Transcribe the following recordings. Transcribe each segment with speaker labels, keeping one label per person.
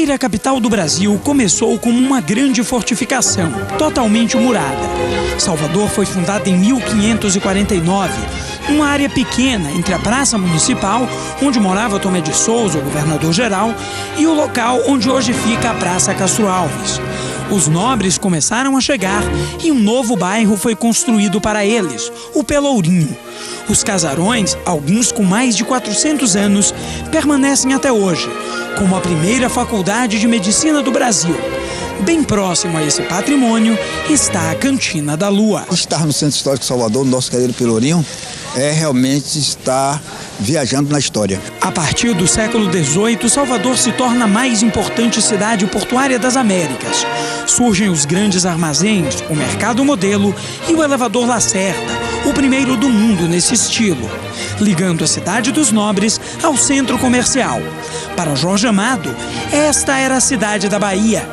Speaker 1: primeira capital do Brasil começou como uma grande fortificação, totalmente murada. Salvador foi fundada em 1549, uma área pequena entre a Praça Municipal, onde morava Tomé de Souza, o governador-geral, e o local onde hoje fica a Praça Castro Alves. Os nobres começaram a chegar e um novo bairro foi construído para eles, o Pelourinho. Os casarões, alguns com mais de 400 anos, permanecem até hoje, como a primeira faculdade de medicina do Brasil. Bem próximo a esse patrimônio está a Cantina da Lua.
Speaker 2: Estar no Centro Histórico de Salvador, no nosso querido Pelourinho, é realmente estar viajando na história.
Speaker 1: A partir do século XVIII, Salvador se torna a mais importante cidade portuária das Américas. Surgem os grandes armazéns, o Mercado Modelo e o Elevador Lacerda, o primeiro do mundo nesse estilo, ligando a Cidade dos Nobres ao centro comercial. Para Jorge Amado, esta era a cidade da Bahia,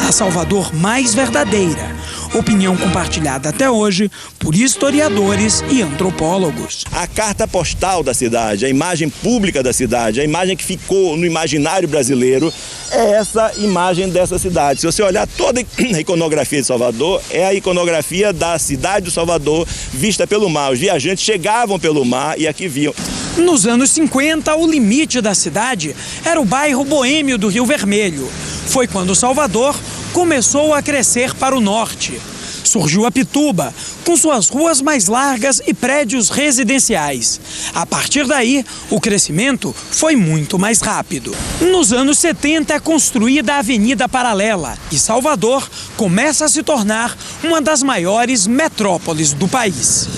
Speaker 1: a Salvador mais verdadeira. Opinião compartilhada até hoje por historiadores e antropólogos.
Speaker 3: A carta postal da cidade, a imagem pública da cidade, a imagem que ficou no imaginário brasileiro, é essa imagem dessa cidade. Se você olhar toda a iconografia de Salvador, é a iconografia da cidade de Salvador vista pelo mar. Os viajantes chegavam pelo mar e aqui viam.
Speaker 1: Nos anos 50, o limite da cidade era o bairro boêmio do Rio Vermelho. Foi quando Salvador começou a crescer para o norte. Surgiu a Pituba, com suas ruas mais largas e prédios residenciais. A partir daí, o crescimento foi muito mais rápido. Nos anos 70 é construída a Avenida Paralela e Salvador começa a se tornar uma das maiores metrópoles do país.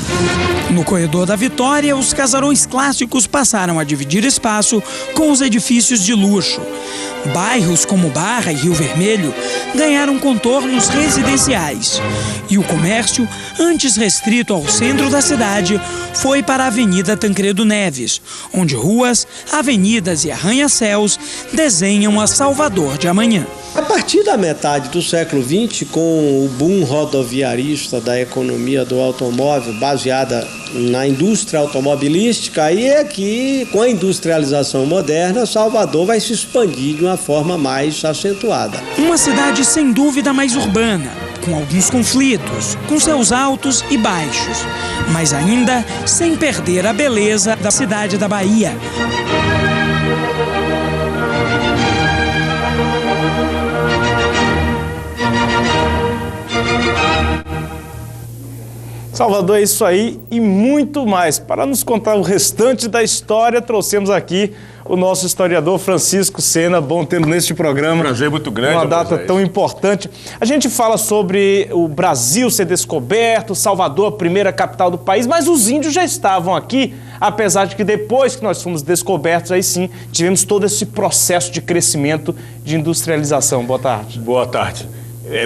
Speaker 1: No Corredor da Vitória, os casarões clássicos passaram a dividir espaço com os edifícios de luxo. Bairros como Barra e Rio Vermelho ganharam contornos residenciais. E o comércio, antes restrito ao centro da cidade, foi para a Avenida Tancredo Neves, onde ruas, avenidas e arranha-céus desenham a Salvador de amanhã.
Speaker 4: A partir da metade do século XX, com o boom rodoviarista da economia do automóvel, baseada na indústria automobilística, aí é que, com a industrialização moderna, Salvador vai se expandir de uma forma mais acentuada.
Speaker 1: Uma cidade sem dúvida mais urbana, com alguns conflitos, com seus altos e baixos, mas ainda sem perder a beleza da cidade da Bahia.
Speaker 5: Salvador é isso aí e muito mais. Para nos contar o restante da história, trouxemos aqui o nosso historiador Francisco Sena. Bom tê-lo neste programa.
Speaker 6: Prazer muito grande.
Speaker 5: Uma data tão importante. A gente fala sobre o Brasil ser descoberto, Salvador, a primeira capital do país, mas os índios já estavam aqui, apesar de que depois que nós fomos descobertos, aí sim, tivemos todo esse processo de crescimento, de industrialização. Boa tarde.
Speaker 6: Boa tarde.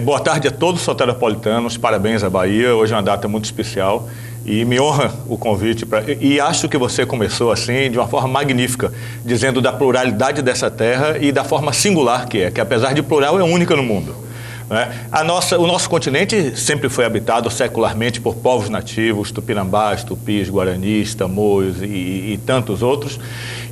Speaker 6: Boa tarde a todos os soteropolitanos, parabéns à Bahia, hoje é uma data muito especial e me honra o convite. E acho que você começou assim, de uma forma magnífica, dizendo da pluralidade dessa terra e da forma singular que apesar de plural é única no mundo. O nosso continente sempre foi habitado secularmente por povos nativos, tupinambás, tupis, guaranis, tamoios e tantos outros.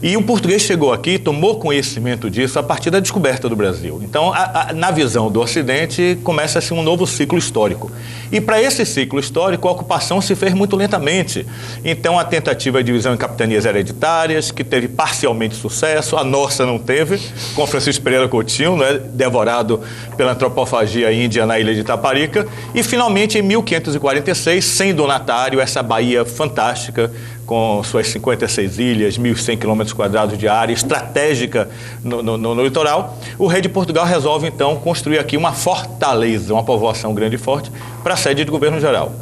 Speaker 6: E o português chegou aqui, tomou conhecimento disso a partir da descoberta do Brasil. Então, na visão do Ocidente, começa-se um novo ciclo histórico. E para esse ciclo histórico, a ocupação se fez muito lentamente. Então, a tentativa de divisão em capitanias hereditárias, que teve parcialmente sucesso, a nossa não teve, com Francisco Pereira Coutinho, devorado pela antropofagia índia na ilha de Itaparica. E, finalmente, em 1546, sem donatário, essa Bahia fantástica, com suas 56 ilhas, 1.100 km² de área estratégica no litoral, o rei de Portugal resolve, então, construir aqui uma fortaleza, uma povoação grande e forte, para a sede do governo geral.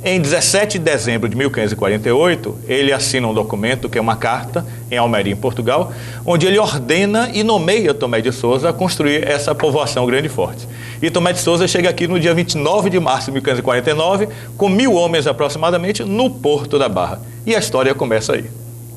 Speaker 6: Em 17 de dezembro de 1548, ele assina um documento, que é uma carta, em Almeria, em Portugal, onde ele ordena e nomeia Tomé de Souza a construir essa povoação grande e forte. E Tomé de Souza chega aqui no dia 29 de março de 1549, com 1.000 homens aproximadamente, no Porto da Barra. E a história começa aí.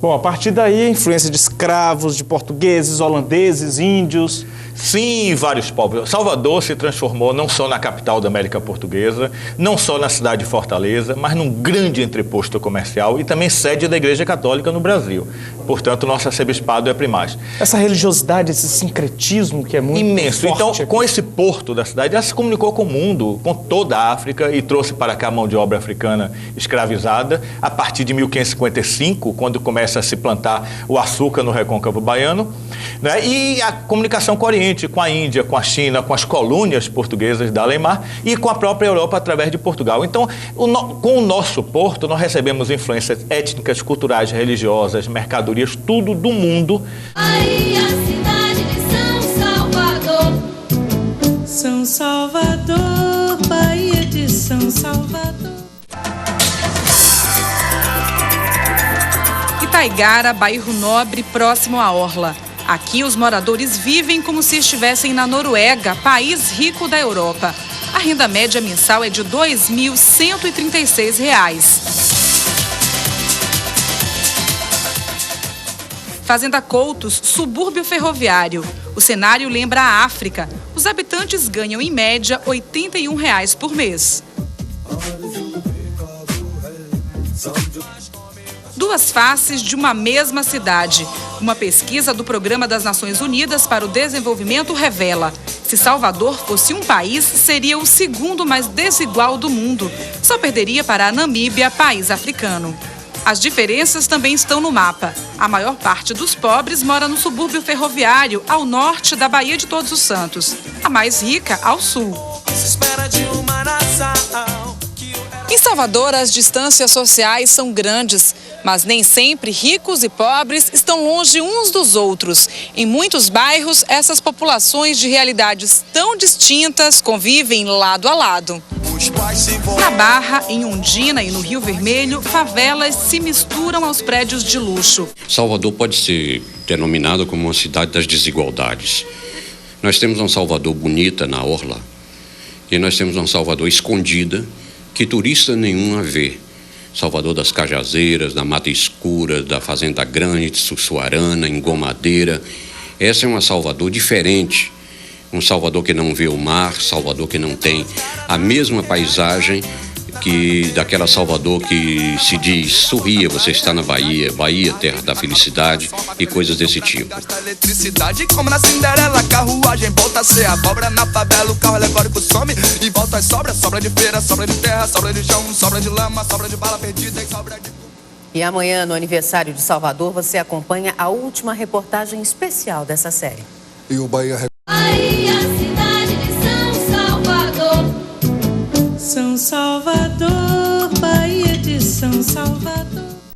Speaker 5: Bom, a partir daí, a influência de escravos, de portugueses, holandeses, índios.
Speaker 6: Sim, vários povos. Salvador se transformou não só na capital da América Portuguesa, não só na cidade de Fortaleza, mas num grande entreposto comercial e também sede da Igreja Católica no Brasil. Portanto, nosso arcebispado é primaz.
Speaker 5: Essa religiosidade, esse sincretismo que é muito
Speaker 6: imenso.
Speaker 5: forte
Speaker 6: Então,
Speaker 5: aqui.
Speaker 6: com esse porto da cidade, ela se comunicou com o mundo, com toda a África e trouxe para cá mão de obra africana escravizada. A partir de 1555, quando começa a se plantar o açúcar no Recôncavo Baiano, né? E a comunicação com o Oriente, com a Índia, com a China, com as colônias portuguesas da Além-Mar e com a própria Europa através de Portugal. Então, com o nosso porto, nós recebemos influências étnicas, culturais, religiosas, mercadorias, tudo do mundo.
Speaker 7: Aí a cidade de São Salvador. São Salvador, Bahia de São Salvador.
Speaker 8: Itaigara, bairro nobre próximo à orla. Aqui os moradores vivem como se estivessem na Noruega, país rico da Europa. A renda média mensal é de R$ 2.136. Fazenda Coutos, subúrbio ferroviário. O cenário lembra a África. Os habitantes ganham, em média, R$ 81 por mês. Duas faces de uma mesma cidade. Uma pesquisa do Programa das Nações Unidas para o Desenvolvimento revela: se Salvador fosse um país, seria o segundo mais desigual do mundo. Só perderia para a Namíbia, país africano. As diferenças também estão no mapa. A maior parte dos pobres mora no subúrbio ferroviário, ao norte da Baía de Todos os Santos. A mais rica, ao sul. Em Salvador, as distâncias sociais são grandes, mas nem sempre ricos e pobres estão longe uns dos outros. Em muitos bairros, essas populações de realidades tão distintas convivem lado a lado. Na Barra, em Ondina e no Rio Vermelho, favelas se misturam aos prédios de luxo.
Speaker 9: Salvador pode ser denominado como uma cidade das desigualdades. Nós temos uma Salvador bonita na orla e nós temos uma Salvador escondida que turista nenhum a vê. Salvador das Cajazeiras, da Mata Escura, da Fazenda Grande, de Sussuarana, Engomadeira. Essa é uma Salvador diferente. Um Salvador que não vê o mar, Salvador que não tem a mesma paisagem que daquela Salvador que se diz: sorria, você está na Bahia, Bahia, terra da felicidade e coisas desse tipo.
Speaker 10: Eletricidade como na Cinderela, carruagem volta a ser abóbora na favela, o carro alegórico some e volta as sobras, sobra de feira, sobra de terra, sobra de chão, sobra de lama, sobra de bala perdida e sobra de...
Speaker 11: E amanhã, no aniversário de Salvador, você acompanha a última reportagem especial dessa série.
Speaker 10: E o Bahia...
Speaker 7: Aí a cidade de São Salvador. São Salvador, Bahia de São Salvador.